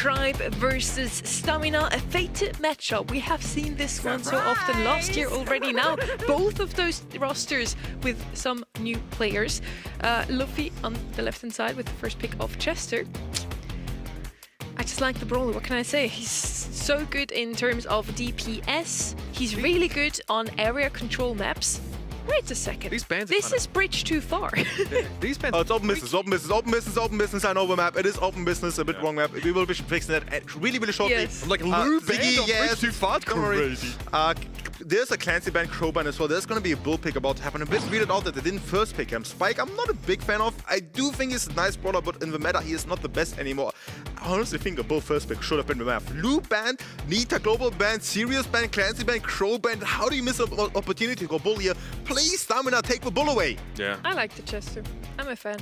Tribe versus Stmn, a fated matchup. We have seen this one so often last year already. Now both of those rosters with some new players. Luffy on the left-hand side with the first pick of Chester. I just like the brawler, what can I say? He's so good in terms of DPS. He's really good on area control maps. Wait a second. These bans this is bridge too far. Yeah, these bans. Oh, it's open business, open business, open business, open business. I know the map. It is open business, a bit wrong map. We will be fixing that really, really shortly. Yes. I'm like, Lou Ziggy, on bridge too far. Don't worry. There's a Clancy ban, Crow ban as well. There's going to be a bull pick about to happen. A bit weirded out that they didn't first pick him. Spike, I'm not a big fan of. I do think he's a nice brawler, but in the meta, he is not the best anymore. I honestly think a bull first pick should have been the map. Lou ban, Nita global ban, Sirius ban, Clancy ban, Crow ban. How do you miss an opportunity to go bull here? Please, Stmn, take the bull away. Yeah. I like the Chester. I'm a fan.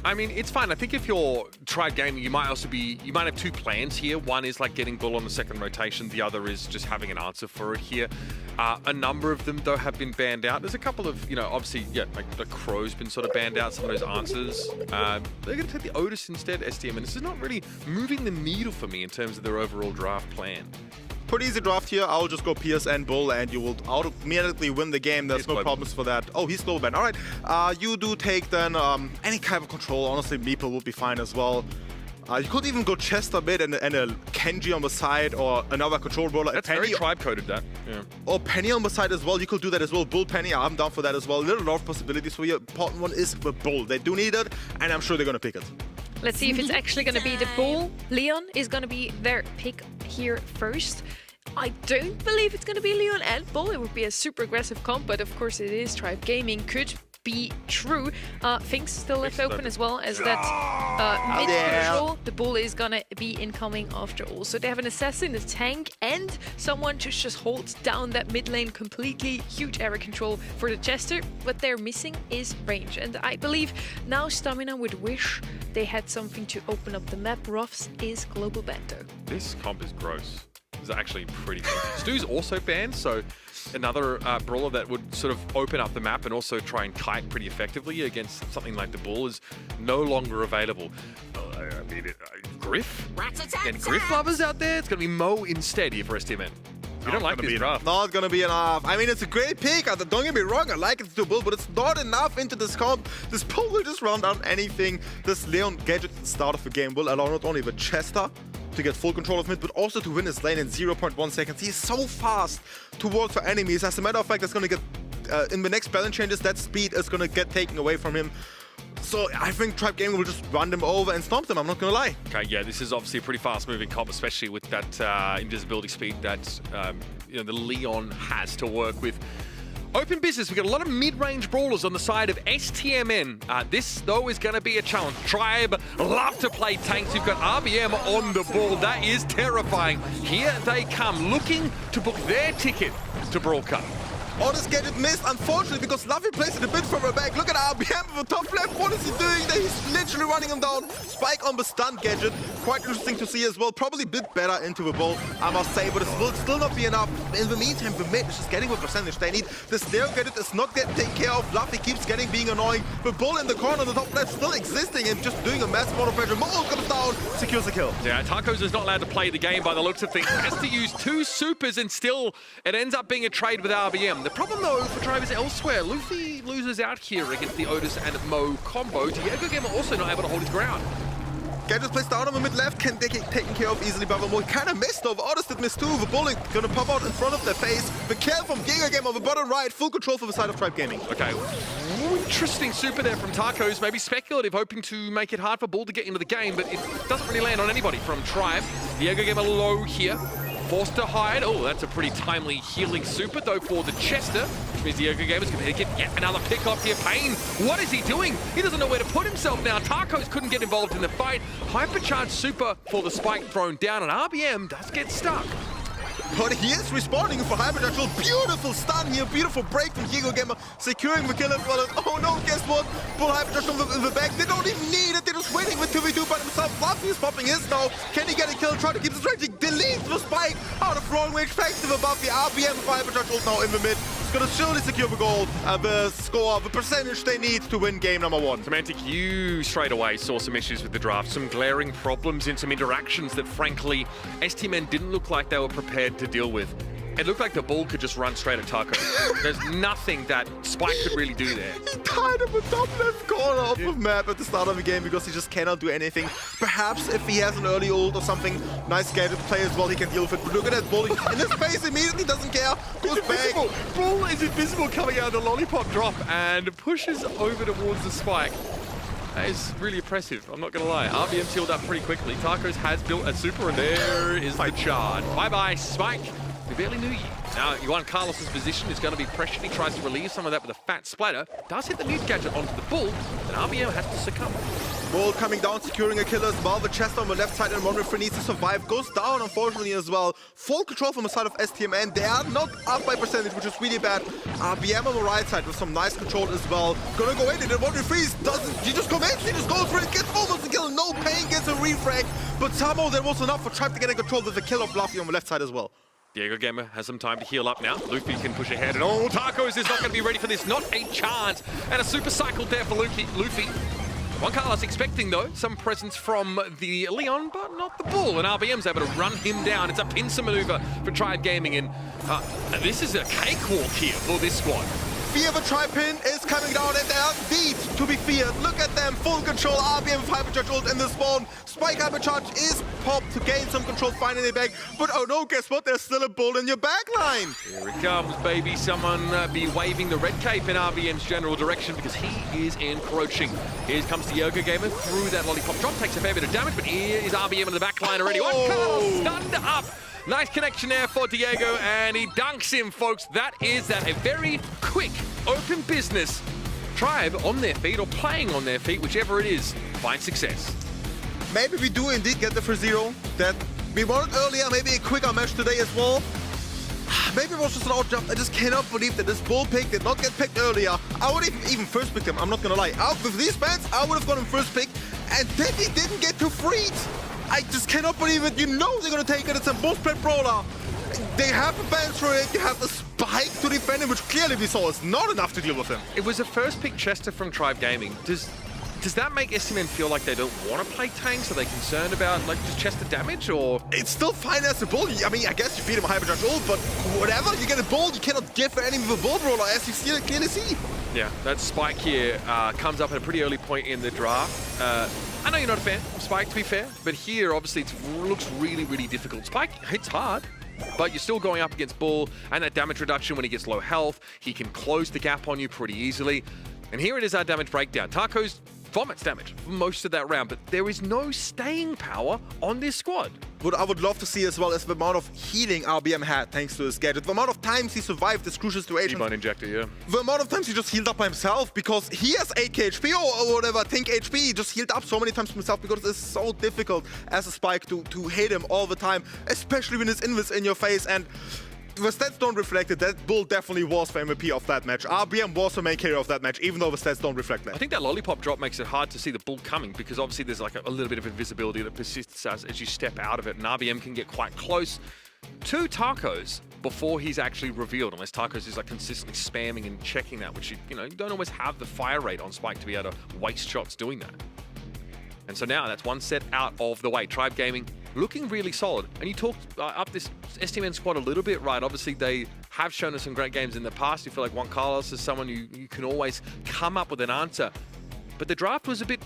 I mean, it's fine. I think if you're Tribe Gaming, you might have two plans here. One is like getting bull on the second rotation. The other is just having an answer for it here. A number of them, though, have been banned out. There's a couple of, obviously, yeah, like the Crow's been sort of banned out, some of those answers. They're going to take the Otis instead, STM, and this is not really moving the needle for me in terms of their overall draft plan. Pretty easy draft here. I'll just go PS and Bull, and you will automatically win the game. There's no problems for that. Oh, he's global ban. All right. You do take then any kind of control. Honestly, Meeple would be fine as well. You could even go Chester mid and a Kenji on the side, or another control brawler. That's very tribe-coded, that. Yeah. Or Penny on the side as well. You could do that as well. Bull Penny, I'm down for that as well. A lot of possibilities for you. Important one is the Bull. They do need it, and I'm sure they're going to pick it. Let's see if it's actually going to be the Bull. Leon is going to be their pick here first. I don't believe it's going to be Leon and Bull. It would be a super aggressive comp, but of course it is Tribe Gaming. Could be true. Things still left open as well as that mid-control. The Bull is going to be incoming after all. So they have an assassin, a tank, and someone to just hold down that mid lane completely. Huge area control for the Chester. What they're missing is range. And I believe now Stmn would wish they had something to open up the map. Ruffs is global bando. This comp is gross. Is actually pretty good. Stu's also banned, so another brawler that would sort of open up the map and also try and kite pretty effectively against something like the Bull is no longer available. I mean, Griff? And Griff lovers out there? It's going to be Mo instead here for STMN. You don't like this draft. Not gonna be enough. I mean, it's a great pick. Don't get me wrong, I like it to Bull, but it's not enough into this comp. This Bull will just run down anything. This Leon gadget at the start of the game will allow not only the Chester to get full control of mid, but also to win his lane in 0.1 seconds. He is so fast towards the enemies. As a matter of fact, that's gonna get in the next balance changes, that speed is gonna get taken away from him. So I think Tribe Gaming will just run them over and stomp them, I'm not gonna lie. Okay, yeah, this is obviously a pretty fast-moving comp, especially with that invisibility speed that the Leon has to work with. Open business, we've got a lot of mid-range brawlers on the side of STMN. This, though, is going to be a challenge. Tribe love to play tanks. You've got RBM on the ball. That is terrifying. Here they come, looking to book their ticket to Brawl Cup. Oh, this gadget missed, unfortunately, because Luffy plays it a bit further back. Look at RBM with the top left. What is he doing there? He's literally running him down. Spike on the stun gadget. Quite interesting to see as well. Probably a bit better into the ball, I must say, but it will still not be enough. In the meantime, the mid is just getting the percentage they need. The snare gadget is not getting taken care of. Luffy keeps being annoying. The bull in the corner on the top left still existing and just doing a massive amount of pressure. Mo comes down, secures the kill. Yeah, Tacos is not allowed to play the game by the looks of things. Has to use two supers and still it ends up being a trade with RBM. The problem, though, for Tribe is elsewhere. Luffy loses out here against the Otis and Mo combo. Diego Gamer also not able to hold his ground. Gadget's placed down on the mid left, can get taken care of easily by the Mo. He kind of missed though. Otis did miss too. The bullet gonna pop out in front of their face. The kill from Giga Game on the bottom right. Full control for the side of Tribe Gaming. Okay. Interesting super there from Tacos. Maybe speculative, hoping to make it hard for Bull to get into the game, but it doesn't really land on anybody from Tribe. Diego Gamer low here. Forced to hide. Oh, that's a pretty timely healing super, though, for the Chester, which means Diego Gamer's going to get yet another pick off here. Pain, what is he doing? He doesn't know where to put himself now. Tacos couldn't get involved in the fight. Hypercharged super for the spike thrown down, and RBM does get stuck. But he is responding for Hypercharge. Beautiful stun here, beautiful break from Giga Gamer, securing the kill as well. Oh no, guess what? Full Hypercharge from the back. They don't even need it. They're just waiting with 2v2 by themselves. Luffy is popping his now. Can he get a kill? Try to keep the strategy. Deletes the spike out of long range. Effective above the RBM for Hypercharge ult now in the mid. gonna surely secure the goal, the score, the percentage they need to win game number 1. Semantic, you straight away saw some issues with the draft, some glaring problems in some interactions that frankly STMN didn't look like they were prepared to deal with. It looked like the ball could just run straight at Taco. There's nothing that Spike could really do there. He died in the top left corner of the map at the start of the game because he just cannot do anything. Perhaps if he has an early ult or something, nice gadget play as well, he can deal with it. But look at that ball, in his face immediately, doesn't care, goes back. Ball is invisible coming out of the lollipop drop and pushes over towards the Spike. That is really impressive, I'm not going to lie. RBM's healed up pretty quickly. Tacos has built a super and there is the charge. Bye-bye, Spike. We barely knew you. Now, Juan Carlos's position is going to be pressured. He tries to relieve some of that with a fat splatter. Does hit the mute gadget onto the bull, and RBM has to succumb. Bull coming down, securing a kill as well. The chest on the left side and Monrefree needs to survive. Goes down, unfortunately, as well. Full control from the side of STMN. They are not up by percentage, which is really bad. RBM on the right side with some nice control as well. Gonna go in, and Monrefree doesn't. He just commits, he just goes for it, gets almost a kill. No pain, gets a refrag. But somehow that was enough for Tribe to get in control with the kill of Luffy on the left side as well. Diego Gamer has some time to heal up now. Luffy can push ahead, and oh, Tacos is not going to be ready for this. Not a chance. And a super cycle there for Luffy. Juan Carlos expecting, though, some presence from the Leon, but not the Bull. And RBM's able to run him down. It's a pincer maneuver for Tribe Gaming, and this is a cakewalk here for this squad. Fear the Tribe pin is coming down, and they are indeed to be feared. Look at them, full control. RBM with Hypercharge ult in the spawn. Spike Hypercharge is popped to gain some control finally back. But oh no, guess what? There's still a bull in your backline. Here it comes, baby. Someone be waving the red cape in RBM's general direction because he is encroaching. Here comes Diego Gamer through that lollipop drop. Takes a fair bit of damage, but here is RBM in the backline already. Oh, stunned up. Nice connection there for Diego, and he dunks him, folks. That is a very quick, open business. Tribe on their feet, or playing on their feet, whichever it is, find success. Maybe we do indeed get the 3-0 that we wanted earlier, maybe a quicker match today as well. Maybe it was just an odd jump. I just cannot believe that this bull pick did not get picked earlier. I would even first pick him, I'm not gonna lie. With these bans, I would have gone him first pick, and then he didn't get to freed. I just cannot believe it. You know they're gonna take it. It's a bull spread brawler. They have a bans for it. You have the Spike to defend him, which clearly we saw is not enough to deal with him. It was a first pick Chester from Tribe Gaming. Does that make STMN feel like they don't want to play tanks? Are they concerned about like just Chester damage, or? It's still fine as a bull. I mean, I guess you feed him a Hypercharge ult, but whatever, you get a bull, you cannot give any of a bull brawler, as you clearly see. Yeah, that Spike here comes up at a pretty early point in the draft. I know you're not a fan of Spike, to be fair, but here, obviously, it looks really, really difficult. Spike hits hard, but you're still going up against Bull, and that damage reduction when he gets low health, he can close the gap on you pretty easily. And here it is, our damage breakdown. Tacos vomits damage for most of that round, but there is no staying power on this squad. What I would love to see as well is the amount of healing RBM had thanks to his gadget. The amount of times he survived this crucial situation. Divine Injector, yeah. The amount of times he just healed up by himself because he has 8k HP or whatever, think HP. He just healed up so many times himself because it's so difficult as a Spike to hit him all the time, especially when it's invis in your face. And the stats don't reflect it. That Bull definitely was the MVP of that match. RBM was the main carry of that match, even though the stats don't reflect that. I think that lollipop drop makes it hard to see the Bull coming because obviously there's like a little bit of invisibility that persists as you step out of it, and RBM can get quite close to Tacos before he's actually revealed, unless Tacos is like consistently spamming and checking that, which you don't always have the fire rate on Spike to be able to waste shots doing that. And so now that's one set out of the way. Tribe Gaming looking really solid. And you talked up this STMN squad a little bit, right? Obviously, they have shown us some great games in the past. You feel like Juan Carlos is someone you can always come up with an answer. But the draft was a bit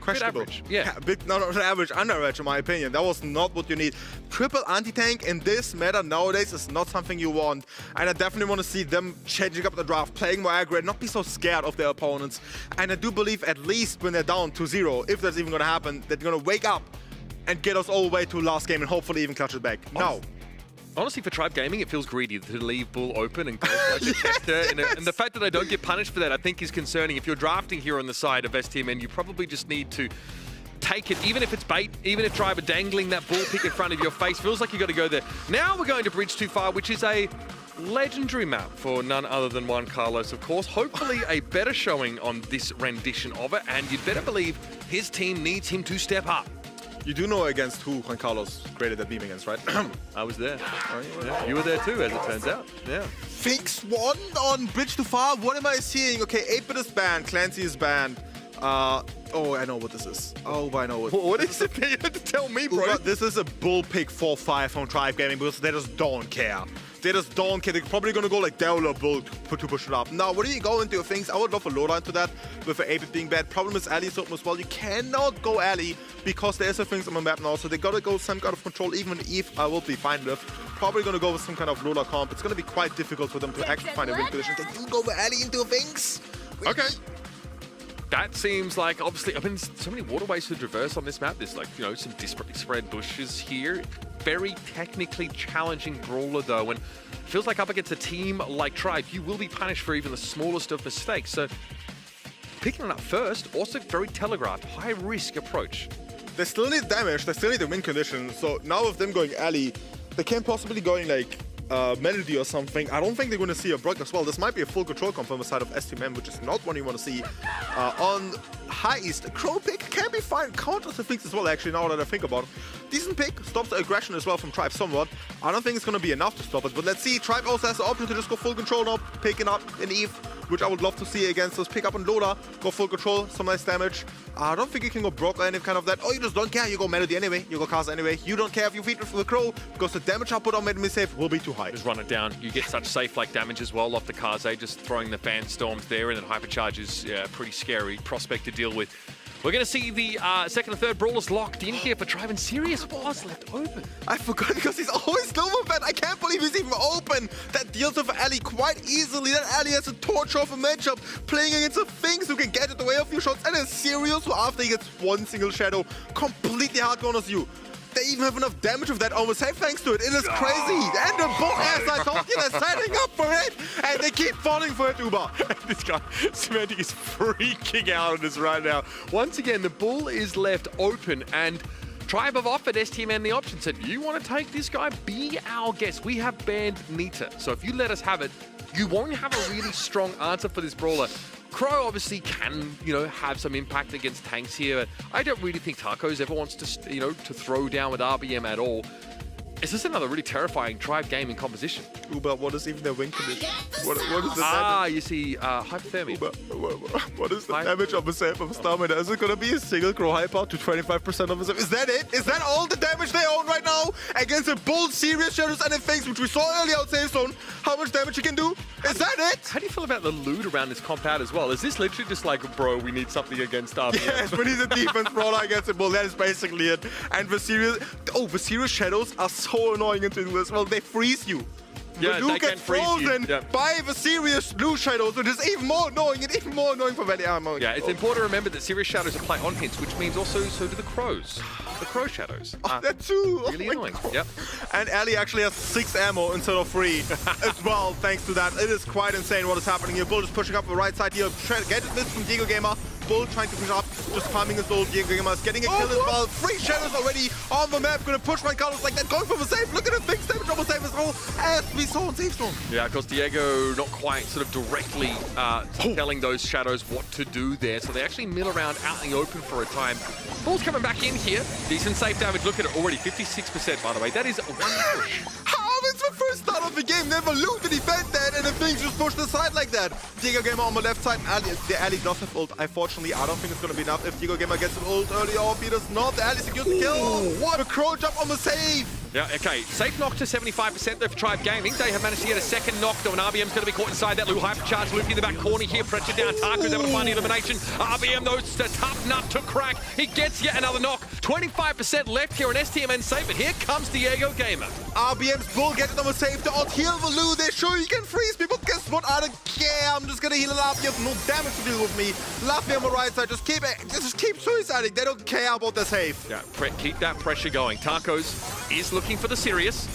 questionable. Average. Yeah. Not average, under-average in my opinion. That was not what you need. Triple anti-tank in this meta nowadays is not something you want. And I definitely want to see them changing up the draft, playing more aggro, not be so scared of their opponents. And I do believe at least when they're down 2-0, if that's even going to happen, they're going to wake up and get us all the way to last game and hopefully even clutch it back. No. Honestly, for Tribe Gaming, it feels greedy to leave Bull open and go like a Chester. And the fact that I don't get punished for that, I think, is concerning. If you're drafting here on the side of STMN, you probably just need to take it, even if it's bait, even if Tribe are dangling that Bull pick in front of your face. Feels like you got to go there. Now we're going to Bridge Too Far, which is a legendary map for none other than Juan Carlos, of course. Hopefully a better showing on this rendition of it, and you'd better believe his team needs him to step up. You do know against who Juan Carlos created that beam against, right? I was there. Oh, you were there too, as it turns out. Yeah. Finks one on Bridge to Far. What am I seeing? Okay, 8-bit is banned. Clancy is banned. Oh, I know what this is. Oh, I know it. What is it? You have to tell me, bro. This is a bull pick 4-5 from Tribe Gaming because they just don't care. They just don't care. They're probably going to go like Devil or Bull to push it up. Now, what do you go into your things? I would love a loadout into that with an 8-bit being bad. Problem is Ali's open as well. You cannot go Ali because there's a things on the map now. So they got to go some kind of control. Even if I will be fine with. Probably going to go with some kind of loadout comp. It's going to be quite difficult for them to actually find a win position. They do go with Ali into things. Okay. That seems like, obviously, I mean, so many waterways to traverse on this map. There's like, you know, some disparately spread bushes here. Very technically challenging brawler, though, and feels like up against a team like Tribe, you will be punished for even the smallest of mistakes. So picking it up first, also very telegraphed, high-risk approach. They still need damage, they still need the win condition. So now with them going Ali, they can't possibly going like Melody or something. I don't think they're going to see a Brock as well. This might be a full control comp from the side of STMN, which is not one you want to see. On High East, a Crow pick can be fine. Counters the things as well, actually, now that I think about it. Decent pick, stops the aggression as well from Tribe somewhat. I don't think it's going to be enough to stop it, but let's see. Tribe also has the option to just go full control now, picking up an Eve, which I would love to see against us. Pick up on Loda, go full control, some nice damage. I don't think you can go Brock or any kind of that. Oh, you just don't care. You go Melody anyway. You go Kaz anyway. You don't care if you feed it for the Crow because the damage output on enemy safe will be too high. Just run it down. You get such safe-like damage as well off the Kaze, just throwing the fan storms there, and then hypercharge is pretty scary prospect to deal with. We're going to see the second and third brawlers locked in here for Tribe, and Sirius was left open. I forgot because he's always double fed. I can't believe he's even open. That deals with Ali quite easily. That Ali has a torch off a matchup, playing against the things who can get it away a few shots, and then Sirius, who after he gets one single shadow, completely hard corners you. They even have enough damage with that almost safe thanks to it. It is crazy. And the ball, as I told you, they're setting up for it. And they keep falling for it, Uber. This guy, Semantic, is freaking out on us right now. Once again, the bull is left open, and Tribe have offered STMN the option. Said, you want to take this guy? Be our guest. We have banned Nita. So if you let us have it, you won't have a really strong answer for this brawler. Crow obviously can, you know, have some impact against tanks here. I don't really think Tacos ever wants to, you know, to throw down with RBM at all. Is this another really terrifying Tribe Gaming composition? Uber, what is even the win condition? What is the damage? You see, hypothermia. Uber, what is the damage of a save of stamina? Is it going to be a single Crow hyper to 25% of a save? Is that it? Is that all the damage they own right now? Against a bold, serious shadows and things which we saw earlier out save zone? How much damage he can do? Is that it? How do you feel about the loot around this comp out as well? Is this literally just like, bro, we need something against RBM? Yes, we need a defense brawler against the bull. That is basically it. And the serious shadows are so annoying into this. Well, they freeze you. Yeah, you get frozen by the serious blue shadows, which is even more annoying and even more annoying for Valley Armor. Yeah, it's important to remember that serious shadows apply on hits, which means also so do the crows. The crow shadows. That too. Really annoying. Yep. And Ali actually has 6 ammo instead of 3 as well, thanks to that. It is quite insane what is happening here. Bull is pushing up the right side here. Get this from Diego Gamer. Bull trying to push up, just farming his old Diego Gamer is getting a kill as well. 3 shadows already on the map. Gonna push my colors like that. Going for the save. Look at the things damage almost save as well as we saw on safe zone. Yeah, because Diego not quite sort of directly telling those shadows what to do there. So they actually mill around out in the open for a time. Bull's coming back in here. Decent safe damage. Look at it already. 56%, by the way. That is one push. It's the first start of the game. Never loot to defend that, and the things just pushed aside like that. Diego Gamer on the left side. The Ali does have ult. Unfortunately, I don't think it's going to be enough if Diego Gamer gets an ult early or if he does not. The Ali secures the kill. What a crow jump on the save. Yeah, okay. Safe knock to 75% though for Tribe Gaming. They have managed to get a second knock though, and RBM's going to be caught inside that. Lou hypercharge Luffy in the back corner here. Pressure down. Taco's able to find the elimination. RBM though, it's a tough nut to crack. He gets yet another knock. 25% left here on STMN safe, but here comes Diego Gamer. RBM's bull get it on the save to out heal the Lou. They're sure you can freeze people. Guess what? I don't care. I'm just going to heal Lafia. No damage to deal with me. Lafia on the right side. Just keep suiciding. They don't care about the save. Yeah, keep that pressure going. Tacos is looking for the Sirius.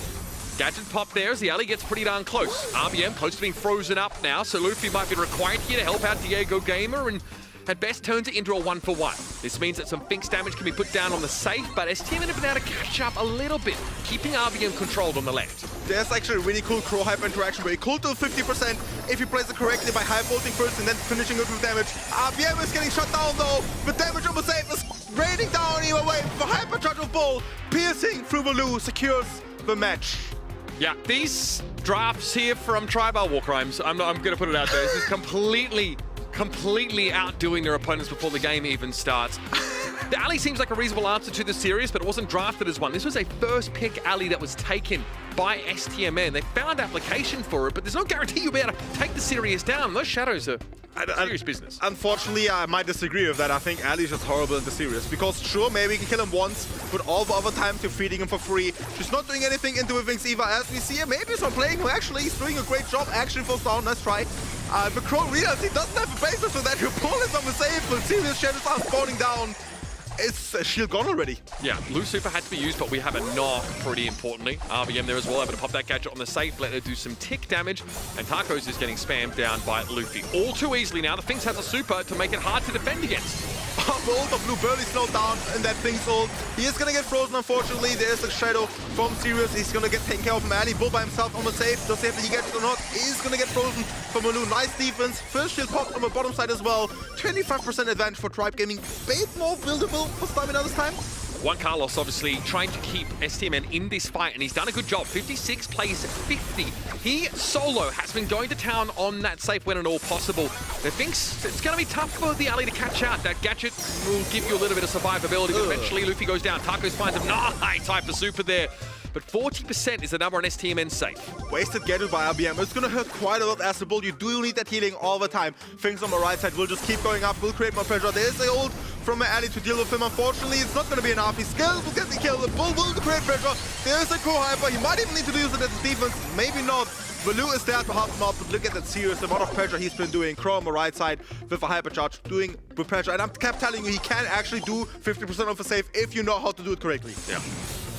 Gadget pop there as the alley gets pretty darn close. RBM close to being frozen up now, so Luffy might be required here to help out Diego Gamer, and at best turns it into a 1-for-1. This means that some Finks damage can be put down on the safe, but STMN have been able to catch up a little bit, keeping RBM controlled on the left. There's actually a really cool Crow hyper interaction where he could do 50% if he plays it correctly by high bolting first and then finishing it with damage. RBM is getting shut down though. The damage on the safe is raining down either way. The hyper charge of Bull piercing through the Lou secures the match. Yeah, these drafts here from Tribe are war crimes. I'm going to put it out there. This is completely outdoing their opponents before the game even starts. The alley seems like a reasonable answer to the series, but it wasn't drafted as one. This was a first pick alley that was taken by STMN. They found application for it, but there's no guarantee you'll be able to take the series down. Those shadows are serious business. Unfortunately, I might disagree with that. I think Ali's just horrible in the series. Because sure, maybe you can kill him once, but all the other times you're feeding him for free. She's not doing anything into things either, as we see. Maybe some playing who actually is doing a great job. Actually, first down, let's try. The Crow realizes he doesn't have a basis for that. Your pull is on the save, but serious shadows are spawning down. It's a shield gone already. Yeah, blue super had to be used, but we have a knock pretty importantly. RBM there as well, able to pop that gadget on the safe, let her do some tick damage, and Tacos is getting spammed down by Luffy. All too easily now, the Finks has a super to make it hard to defend against. The ult of Blue barely slowed down in that Finks ult. He is gonna get frozen, unfortunately. There is a shadow from Sirius. He's gonna get taken care of from Ali. Bull by himself on the safe. Does he have the gadget or not? He's gonna get frozen from Malou. Nice defense. First shield popped on the bottom side as well. 25% advantage for Tribe Gaming. Bit more buildable for Stamina this time. Juan Carlos obviously trying to keep STMN in this fight, and he's done a good job. 56 plays 50. He solo has been going to town on that safe when at all possible. They think it's going to be tough for the alley to catch out. That gadget will give you a little bit of survivability, but eventually Luffy goes down. Tacos finds him. Nice type of super there. But 40% is the number on STMN safe. Wasted gadget by RBM. It's gonna hurt quite a lot as a bull. You do need that healing all the time. Things on the right side will just keep going up, will create more pressure. There's the ult from the alley to deal with him. Unfortunately, it's not gonna be enough. He still will get the kill. The bull will create pressure. There's a Crow Hyper. He might even need to use it as a defense. Maybe not. Baloo is there to help him out, but look at that serious amount of pressure he's been doing. Crow on the right side with a hypercharge, doing with pressure. And I kept telling you, he can actually do 50% of the save if you know how to do it correctly. Yeah.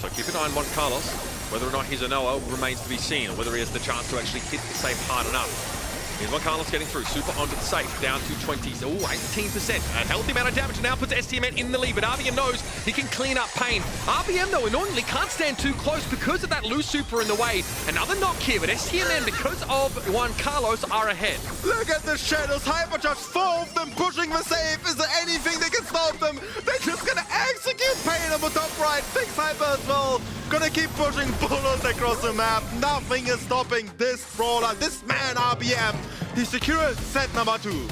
So keep an eye on Juan Carlos. Whether or not he's a Noah remains to be seen, or whether he has the chance to actually hit the safe hard enough. Here's Juan Carlos getting through. Super onto the safe, down to 20s. Oh, 18%. A healthy amount of damage now puts STMN in the lead, but RBM knows he can clean up pain. RBM, though, annoyingly can't stand too close because of that loose super in the way. Another knock here, but STMN, because of Juan Carlos, are ahead. Look at the shadows. Hypercharge, 4 of them pushing the safe. Is there anything that can stop them? They're just gonna execute pain on the top right. Fix Hyper as well. Gonna keep pushing bullets across the map. Nothing is stopping this brawler, this man RBM. He secures set number 2.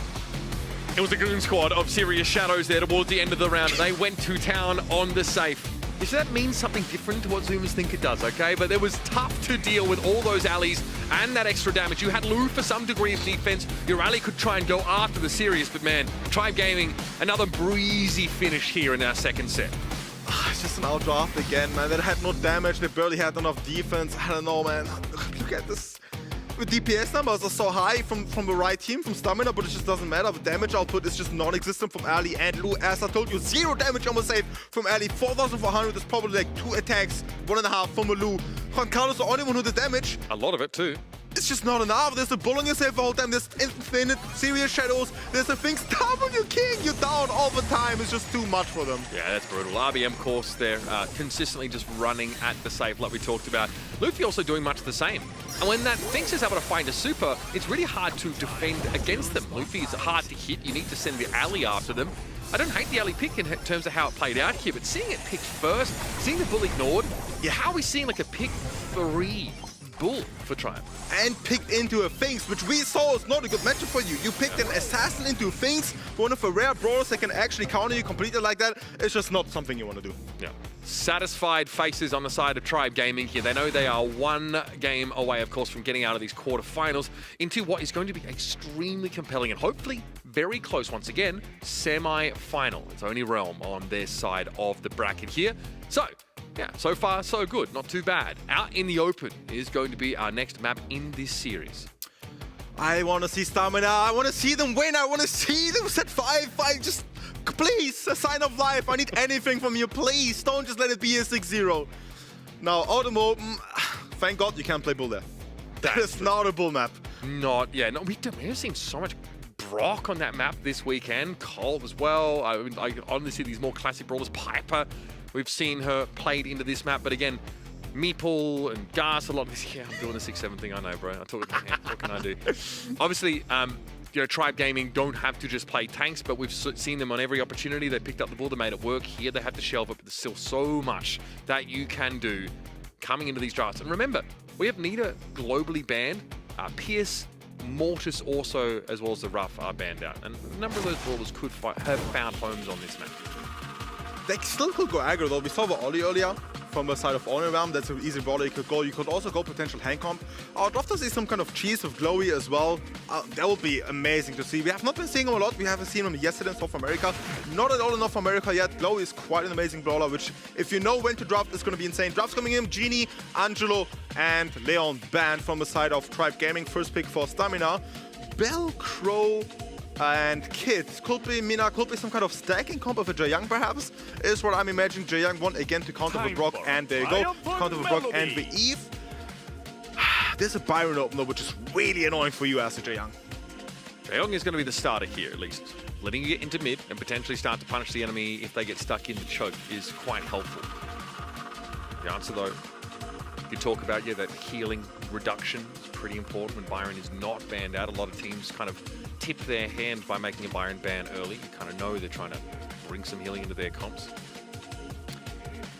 It was the Goon Squad of serious shadows there towards the end of the round, and they went to town on the safe. You see, that means something different to what Zoomers think it does, okay? But it was tough to deal with all those alleys and that extra damage. You had Lou for some degree of defense. Your alley could try and go after the series, but man, Tribe Gaming, another breezy finish here in our second set. It's just an outdraft again, man. They had no damage. They barely had enough defense. I don't know, man. Look at this. The DPS numbers are so high from the right team, from Stamina, but it just doesn't matter. The damage output is just non-existent from Ali and Lou. As I told you, 0 damage on the save from Ali. 4,400 is probably like 2 attacks, 1.5 from a Lou. Juan Carlos, the only one who did damage. A lot of it too. It's just not enough. There's a bull on your safe the whole time. There's infinite serious shadows. There's a thing W King you down all the time. It's just too much for them. Yeah, that's brutal. RBM, of course, they're consistently just running at the safe like we talked about. Luffy also doing much the same. And when that Finks is able to find a super, it's really hard to defend against them. Luffy is hard to hit. You need to send the alley after them. I don't hate the alley pick in terms of how it played out here, but seeing it picked first, seeing the bull ignored, how are we seeing like a pick 3 bull for Tribe? And picked into a Finks, which we saw is not a good matchup for you. You picked an assassin into Finks, one of the rare brawlers that can actually counter you completely like that. It's just not something you want to do. Yeah. Satisfied faces on the side of Tribe Gaming here. They know they are 1 game away, of course, from getting out of these quarterfinals into what is going to be extremely compelling and hopefully very close once again, semi-final. It's only Realm on their side of the bracket here. So, yeah, so far so good, not too bad. Out in the open is going to be our next map in this series. I want to see Stamina. I want to see them win. I want to see them set 5-5. Just, please, a sign of life. I need anything from you. Please, don't just let it be a 6-0. Now, Automo, thank God you can't play Bull there. That is not a Bull map. We've seen so much Brock on that map this weekend. Colt as well. I honestly, these more classic brawlers. Piper, we've seen her played into this map, but again, Meeple and Gas a lot of this. Yeah, I'm doing the 6-7 thing, I know, bro. I talk with my hands. What can I do? Obviously, Tribe Gaming don't have to just play tanks, but we've seen them on every opportunity. They picked up the ball, they made it work. Here they have to shelve it, but there's still so much that you can do coming into these drafts. And remember, We have Nita globally banned. Pierce, Mortis also, as well as the Rough, are banned out. And a number of those brawlers could have found homes on this map. They still could go aggro though. We saw the Ollie earlier from the side of Realm. That's an easy brawler you could go. You could also go potential hand comp. I would love to see some kind of cheese with Glowy as well. That would be amazing to see. We have not been seeing him a lot. We haven't seen him yesterday in South America. Not at all in North America yet. Glowy is quite an amazing brawler, which if you know when to draft, is going to be insane. Drafts coming in, Genie, Angelo, and Leon banned from the side of Tribe Gaming. First pick for Stamina. Bell, Crow, and Kid could be Mina, could be some kind of stacking comp of a Jae perhaps, is what I'm imagining. Jae won again to counter the Brock, and there you go, counter the Brock and the Eve. There's a Byron open though, which is really annoying for you as a Jae. Jae is going to be the starter here, at least. Letting you get into mid and potentially start to punish the enemy if they get stuck in the choke is quite helpful. The answer though, you talk about, yeah, that healing reduction is pretty important when Byron is not banned out. A lot of teams kind of tip their hand by making a Byron ban early. You kind of know they're trying to bring some healing into their comps.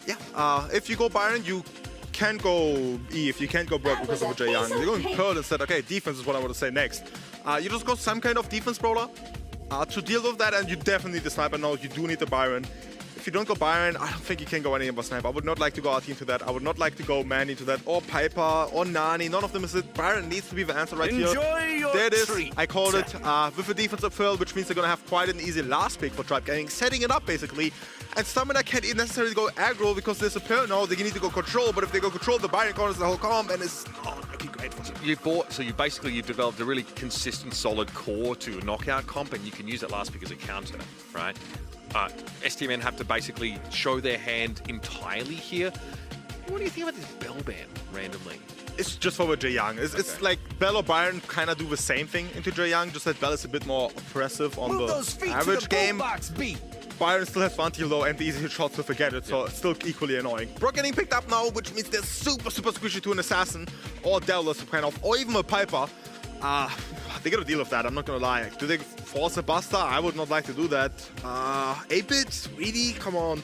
Yeah, if you go Byron, you can't go Eve, you can't go Brock because of a Jae. You're going Pearl instead. Okay, defense is what I want to say next. You just go some kind of defense brawler to deal with that, and you definitely need the sniper now. You do need the Byron. If you don't go Byron, I don't think you can go any other sniper. I would not like to go RT into that. I would not like to go Manny into that, or Piper, or Nani. None of them is it. Byron needs to be the answer right here. There it is. I called it with a defensive Pearl, which means they're going to have quite an easy last pick for Tribe Gaming, setting it up basically. And Stamina can't even necessarily go aggro because there's a Pearl now. They need to go control, but if they go control, the Byron corners the whole comp, and it's not looking great for them. You've developed a really consistent, solid core to a knockout comp, and you can use that last pick as a counter, right? STMN have to basically show their hand entirely here. What do you think about this Bell ban randomly? It's just for Jae. It's like Bell or Byron kind of do the same thing into Jae, just that Bell is a bit more oppressive on the average game. Byron still has Vanti low and the easy hit shots with a gadget, so it's still equally annoying. Brock getting picked up now, which means they're super squishy to an assassin or Delus kind of, or even a Piper. They gotta deal with that, I'm not gonna lie. Do they force a Buster? I would not like to do that. 8-bit? Really? Come on.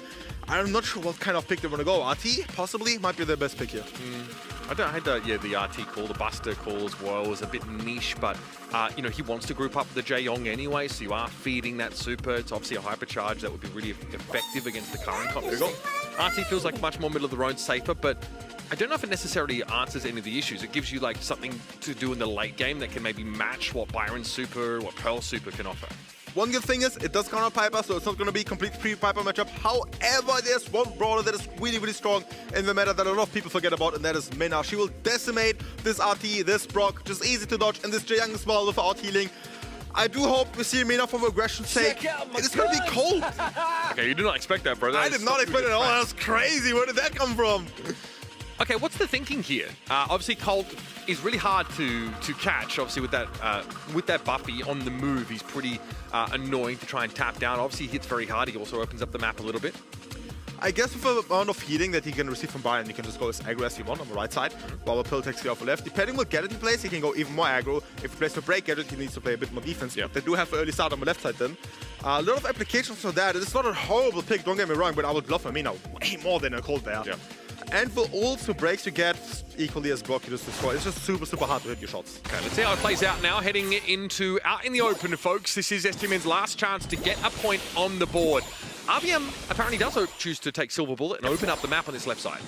I'm not sure what kind of pick they're gonna go. RT? Possibly? Might be their best pick here. I hate the RT call, the Buster call as well is a bit niche, but you know, he wants to group up with the Jae anyway, so you are feeding that super. It's obviously a hypercharge that would be really effective against the current comp. There you go. RT feels like much more middle of the road, safer, but I don't know if it necessarily answers any of the issues. It gives you like something to do in the late game that can maybe match what Byron super, what Pearl super can offer. One good thing is, it does counter Piper, so it's not going to be a complete free Piper matchup. However, there's one brawler that is really strong in the meta that a lot of people forget about, and that is Mina. She will decimate this RT, this Brock, just easy to dodge, and this Jae as well without healing. I do hope we see Mina for aggression's sake. It's going to be cold. Okay, you did not expect that, bro. I did not expect it at all. That was crazy. Where did that come from? Okay, what's the thinking here? Obviously, Colt is really hard to catch. Obviously, with that Buffy on the move, he's pretty annoying to try and tap down. Obviously, he hits very hard. He also opens up the map a little bit. I guess with the amount of healing that he can receive from Byron, he can just go as aggro as you want on the right side, while the Pill takes you off the left. Depending what gadget he plays, he can go even more aggro. If he plays the break gadget, he needs to play a bit more defense. But they do have an early start on the left side then. A lot of applications for that. It's not a horrible pick, don't get me wrong, but I would love Mina way more than a Cold there. Yeah. And for ults, the breaks you get equally as Brock, you just destroy. It's just super hard to hit your shots. Okay, let's see how it plays out now. Heading into out in the open, folks. This is STMN's last chance to get a point on the board. RBM apparently does choose to take Silver Bullet and open up the map on this left side.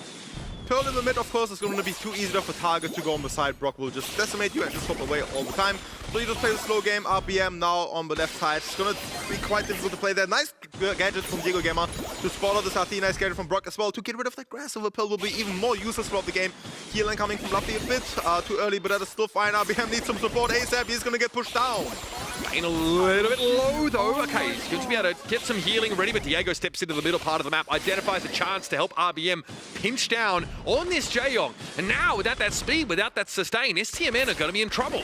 Pearl in the mid, of course, is going to be too easy of a target to go on the side. Brock will just decimate you and just hop away all the time. So you just play the slow game. RBM now on the left side. It's going to be quite difficult to play there. Nice gadget from Diego Gamer to spot out this RT. Nice gadget from Brock as well to get rid of that grass. So the Pearl will be even more useless throughout the game. Healing coming from Luffy a bit too early, but that is still fine. RBM needs some support ASAP. He's going to get pushed down. Playing a little bit low though. Okay, he's going to be able to get some healing ready, but Diego steps into the middle part of the map, identifies a chance to help RBM pinch down on this Jae. And now, without that speed, without that sustain, STMN are going to be in trouble.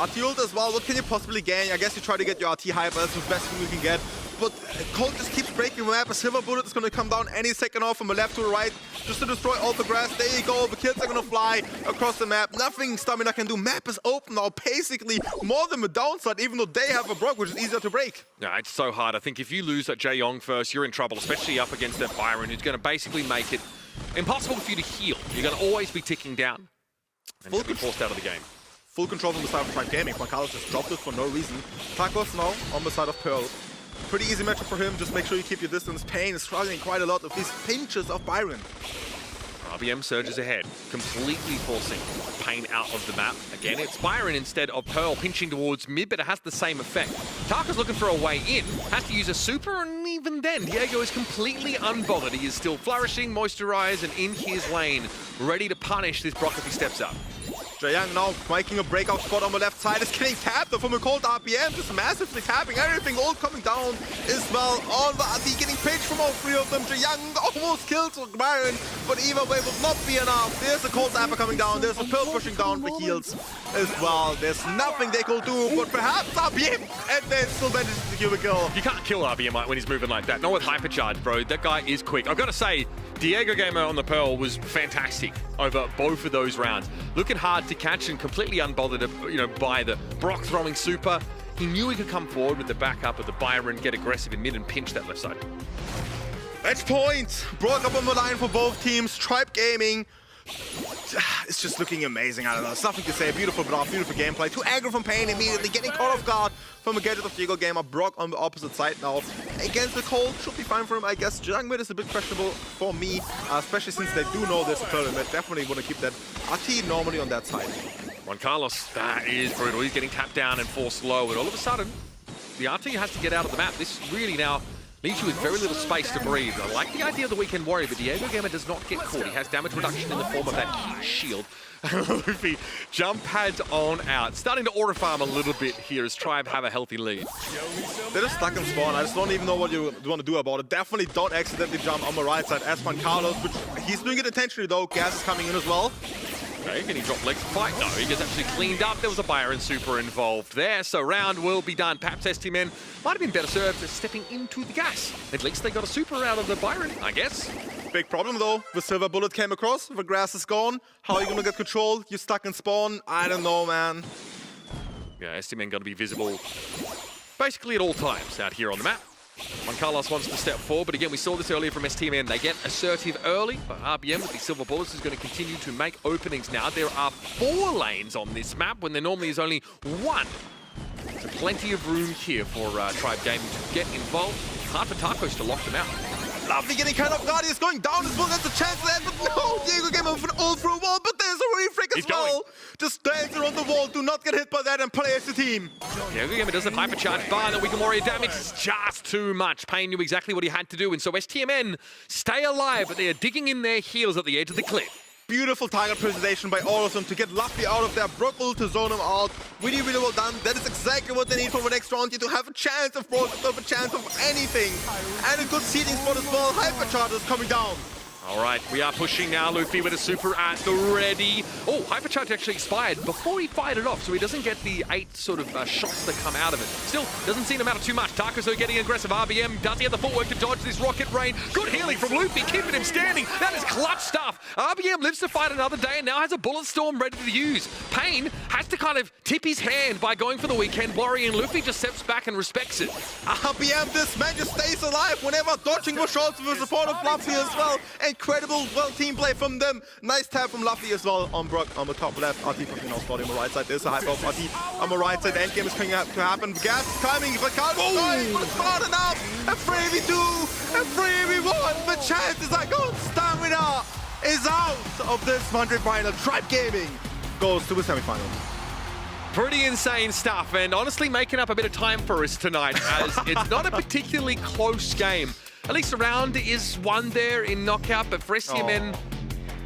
RT ult as well, what can you possibly gain? I guess you try to get your RT hyper, that's the best thing you can get. But Colt just keeps breaking the map. A Silver Bullet is going to come down any second off from the left to the right just to destroy all the grass. There you go, the kills are going to fly across the map. Nothing Stamina can do. Map is open now, basically more than the downside, even though they have a Brock, which is easier to break. Yeah, it's so hard. I think if you lose that Jae first, you're in trouble, especially up against that Byron, who's going to basically make it impossible for you to heal. You're going to always be ticking down. And he'll be forced out of the game. Full control from the side of Tribe Gaming. Juan Carlos just dropped it for no reason. Tacos now on the side of Pearl. Pretty easy matchup for him. Just make sure you keep your distance. Pain is struggling quite a lot with these pinches of Byron. RBM surges ahead, completely forcing Pain out of the map. Again, it's Byron instead of Pearl pinching towards mid, but it has the same effect. Tarka's looking for a way in, has to use a super, and even then, Diego is completely unbothered. He is still flourishing, moisturized, and in his lane, ready to punish this Brock if he steps up. Jayang now making a breakout spot on the left side, is getting tapped from a cold RPM, just massively tapping everything, all coming down as well on the RT, getting pinched from all three of them. Jayang almost kills Byron, but either way will not be enough. There's a cold zapper coming down, there's a Pearl pushing down the heals as well. There's nothing they could do, but perhaps RPM, and then still manages to secure the kill. You can't kill RBM when he's moving like that. Not with hypercharge, bro. That guy is quick. I've got to say, Diego Gamer on the Pearl was fantastic over both of those rounds. Looking hard to catch and completely unbothered, by the Brock throwing super. He knew he could come forward with the backup of the Byron, get aggressive in mid and pinch that left side. Match point! Brock up on the line for both teams. Tribe Gaming. It's just looking amazing. I don't know. There's nothing to say. Beautiful block, beautiful gameplay. Too aggro from Pain immediately, getting caught off guard from a gadget of Diego Gamer. Brock on the opposite side now. Against the cold, should be fine for him, I guess. Jang mid is a bit questionable for me, especially since they do know there's a turtle mid. Definitely want to keep that RT normally on that side. Juan Carlos, that is brutal. He's getting tapped down and forced low, and all of a sudden, the RT has to get out of the map. This really now leaves you with very little space to breathe. I like the idea of the Weekend Warrior, but Diego Gamer does not get caught. He has damage reduction in the form of that huge shield. Luffy, jump pads on out. Starting to auto farm a little bit here as Tribe have a healthy lead. They're just stuck in spawn. I just don't even know what you want to do about it. Definitely don't accidentally jump on the right side as Juan Carlos, which he's doing it intentionally though. Gas is coming in as well. Okay, can he drop legs to fight? No, he gets actually cleaned up. There was a Byron super involved there, so round will be done. Perhaps Stmn might have been better served stepping into the gas. At least they got a super out of the Byron, I guess. Big problem though. The silver bullet came across. The grass is gone. How are you gonna get control? You're stuck in spawn. I don't know, man. Yeah, Stmn got to be visible basically at all times out here on the map. Juan Carlos wants to step forward, but again, we saw this earlier from Stmn. They get assertive early, but RBM with the silver bullets is going to continue to make openings now. There are 4 lanes on this map when there normally is only 1. So plenty of room here for Tribe Gaming to get involved. Hard for Tacos to lock them out. Lovely getting kind of guardian is going down as well. That's a chance there, but no, Diego Gamer with an ult through a wall, but there's a refrick as well. Just dance around the wall, do not get hit by that and play as a team. Diego Gamer does have hypercharge bar, that Weekend Warrior damage is just too much. Pain knew exactly what he had to do, and so Stmn stay alive, but they are digging in their heels at the edge of the cliff. Beautiful target presentation by all of them to get Luffy out of there. Brook ult to zone him out. Really, really well done. That is exactly what they need for the next round here to have a chance of Brook, to have a chance of anything. And a good seeding spot as well. Hypercharge is coming down. All right, we are pushing now. Luffy with a super at the ready. Oh, hypercharge actually expired before he fired it off, so he doesn't get the 8 sort of shots that come out of it. Still, doesn't seem to matter too much. Tacos are getting aggressive. RBM, does he have the footwork to dodge this rocket rain? Good healing from Luffy, keeping him standing. That is clutch stuff. RBM lives to fight another day and now has a bullet storm ready to use. Pain has to kind of tip his hand by going for the Weekend Warrior, and Luffy just steps back and respects it. RBM, this man just stays alive whenever dodging the shots with the support of Luffy as well. Incredible, well, team play from them. Nice tap from Luffy as well on Brook on the top left. RT pushing now spotting on the right side. There's a hyper of RT on the right side. The end game is coming up to happen. The gas is coming. The card is going, but it's not enough. A 3v2, a 3v1. The chances are gone. Stamina is out of this 100 final. Tribe Gaming goes to the semifinal. Pretty insane stuff, and honestly making up a bit of time for us tonight, as it's not a particularly close game. At least a round is won there in knockout, but for Stmn,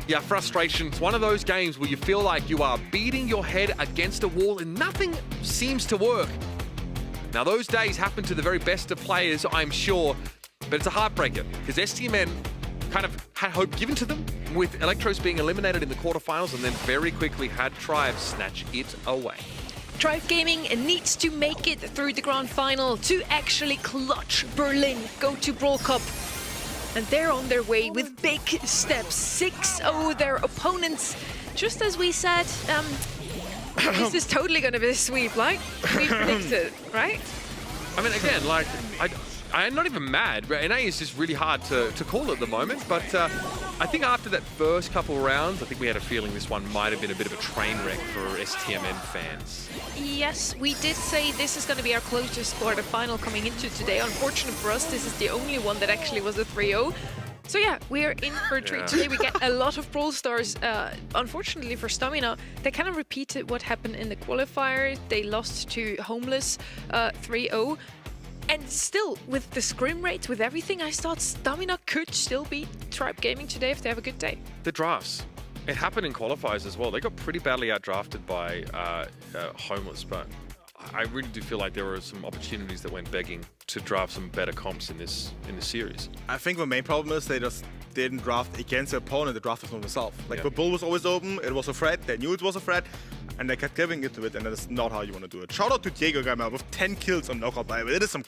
yeah, frustration. It's one of those games where you feel like you are beating your head against a wall and nothing seems to work. Now, those days happen to the very best of players, I'm sure, but it's a heartbreaker, because Stmn kind of had hope given to them with Electros being eliminated in the quarterfinals and then very quickly had Tribe snatch it away. Tribe Gaming needs to make it through the grand final to actually clutch Berlin, go to Brawl Cup. And they're on their way with big steps. 6-0 their opponents. Just as we said, this is totally going to be a sweep, like we predicted, right? I mean, again, like, I'm not even mad. NA is just really hard to call at the moment, but I think after that first couple of rounds, I think we had a feeling this one might have been a bit of a train wreck for STMN fans. Yes, we did say this is going to be our closest quarterfinal coming into today. Unfortunate for us, this is the only one that actually was a 3-0. So yeah, we are in for a treat today. We get a lot of Brawl Stars. Unfortunately for Stamina, they kind of repeated what happened in the qualifier. They lost to Homeless 3-0. And still, with the scrim rates, with everything, I thought Stamina could still beat Tribe Gaming today if they have a good day. The drafts. It happened in qualifiers as well. They got pretty badly outdrafted by Homeless, but I really do feel like there were some opportunities that went begging to draft some better comps in this series. I think the main problem is they just didn't draft against the opponent, they drafted from themselves. Like the bull was always open, it was a threat, they knew it was a threat, and they kept giving it to it, and that is not how you want to do it. Shout out to Diego Gamer with 10 kills on knockout, by the way. It is some